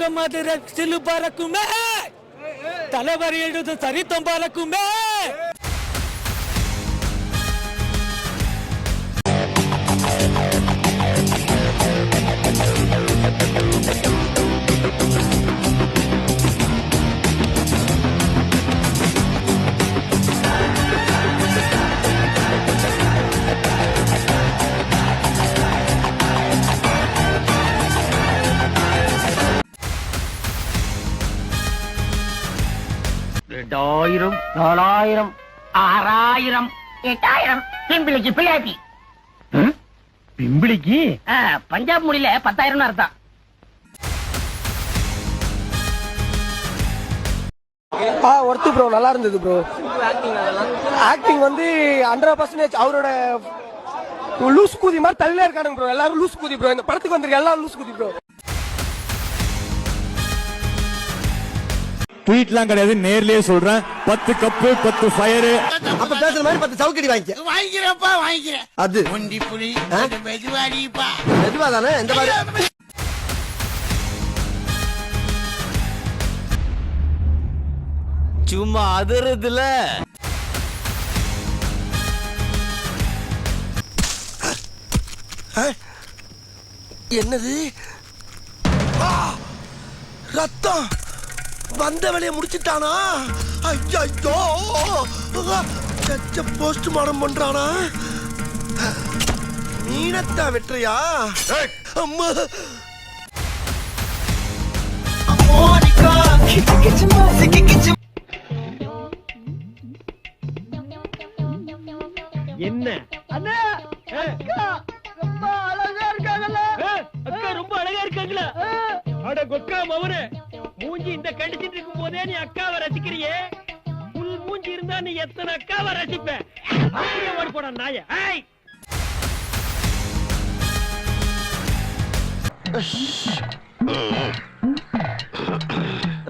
துங்க மதுரை சிலு பறக்குமே, தலைவர் எழுது சரித்தம் பறக்குமே. ரெண்டாயிரம், 4000, 6000, 8000. பிம்பிளிக்கு பிள்ளையாட்டி. பிம்பிளிக்கு பஞ்சாப் மொழியில 10,000 அர்த்தம். ஒர்த்து ப்ரோ, நல்லா இருந்தது ப்ரோ. ஆக்டிங் வந்து 100% அவரோட லூஸ் கூதி மாதிரி தள்ளிலே இருக்கானுங்க ப்ரோ. எல்லாரும் லூஸ் கூதி ப்ரோ. இந்த படத்துக்கு வந்திருக்க எல்லாரும் லூஸ் கூதி ப்ரோ. ட்வீட்லாம் கிடையாது, நேர்லயே சொல்றேன். 10 கப்பு 10 ஃபயர். அப்ப பேசுற மாதிரி 10 சவுக்கடி வாங்கிக்கிறப்பா வாங்கிக்கிறேன். அது ஒண்டி புலி மெதுவாடிப்பா. மெதுவா தானே இந்த மாதிரி. சும்மா அதிரதுல என்னது ரத்தம் வந்த வேலையை முடிச்சிட்டானா? ஐயோ, போஸ்ட் மார்டம் பண்றானா? மீனத்தா வெற்றியா? அம்மா என்ன அண்ணா, அக்கா ரொம்ப அழகா இருக்காங்கல்ல? அக்கா ரொம்ப அழகா இருக்காங்களா? அட கொக்கா மவனே, மூஞ்சி இந்த கண்டிச்சிட்டு இருக்கும் போதே நீ அக்காவை ரசிக்கிறியே. புல் மூஞ்சி இருந்தா நீ எத்தனை அக்காவை ரசிப்ப? அப்படியே ஓடி போட நாய.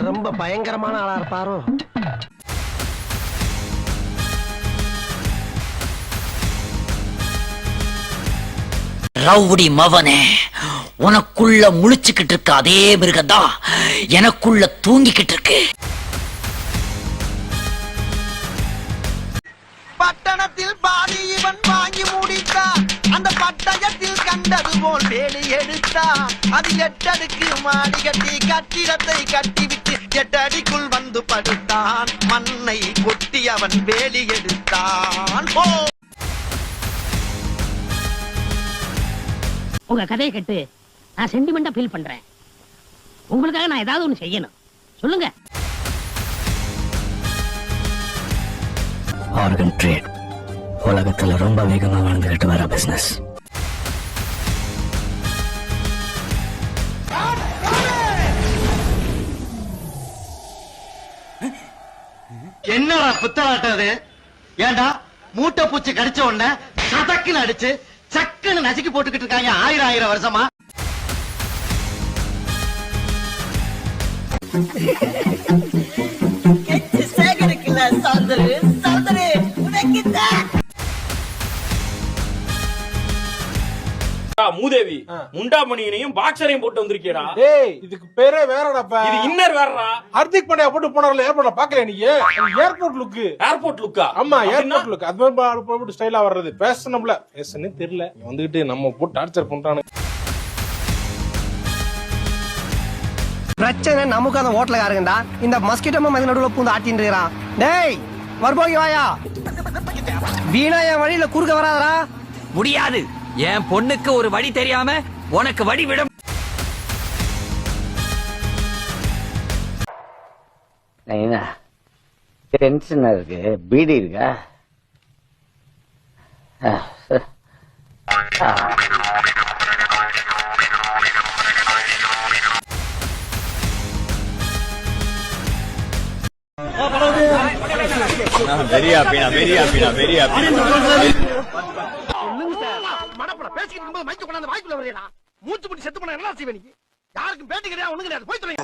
ரொம்ப பயங்கரமான ஆளா இருப்பாரோ? ரவுடி மவனே, உனக்குள்ள முழிச்சுக்கிட்டு இருக்க அதே மிருகம்தான் எனக்குள்ள தூங்கிக்கிட்டு இருக்கு. பட்டணத்தில் பாடி இவன் வாங்கி முடித்தான். அந்த பட்டயத்தில் கண்டது போல் வேலி எடுத்தான். அது 8 அடுக்கு மாடி கட்டி கட்டிடத்தை கட்டிவிட்டு 8 அடிக்குள் வந்து படுத்தான். மண்ணை கொட்டி அவன் வேலி எடுத்தான். உங்க கதையை கேட்டு நான் சென்டிமெண்டா ஃபீல் பண்றேன். உங்களுக்காக நான் ஏதாவது ஒண்ணு செய்யணும். சொல்லுங்க. ஆர்கன் ட்ரேட் உலகத்துல ரொம்ப வேகமா வளர்ந்துகிட்டு வர பிசினஸ். என்னடா புத்தலாட்டது? ஏண்டா மூட்டை பூச்சி கடிச்ச உடனே சதக்குன்னு அடிச்சு சக்குன்னு நசுக்கி போட்டுக்கிட்டு இருக்காங்க 1000 வருஷமா. மூதேவி முண்டாமணியனையும் பாக்ஸரையும் போட்டு வந்திருக்கீடா. டேய், இதுக்கு பேரே வேறடாப்பா. இது இன்னர் வேறடா. ஹர்திக் பாண்டியா போட்டு போனார்ல ஏர்போர்ட்ல பாக்கல நீ? Airport look. ஏர்போர்ட் லுக்கா? ஆமா, ஏர்போர்ட் லுக். அது மாதிரி போட்டு ஸ்டைலா வர்றது. பேசணும்ல, பேசனே தெரியல. வந்துகிட்டு நம்ம போட்டு டார்ச்சர் பண்றானு. பிரச்சனை நமக்கு அந்த ஹோட்டல யாருங்கடா? இந்த மஸ்கிட்டோ மதி நடுவுல பூந்து ஆட்டிட்டு இருக்கான். டேய் வரபோகி வாயா, வீணா என் வழியில குறுக்க வராதடா. முடியாது. என் பொண்ணுக்கு ஒரு வழி தெரியாம உனக்கு வழி விட. டென்ஷனா இருக்கு. பீடி இருக்கா? பேசிக்கிட்டு இருக்கும்போது மைக்க கொண்டாந்து வாய்க்குள்ள வரையடா. மூச்சு முடி செத்து போனா என்ன செய்வே நீ? யாருக்கும் பேட்டி கிடையாது, ஒண்ணு கிடையாது. போய் தொலைங்க.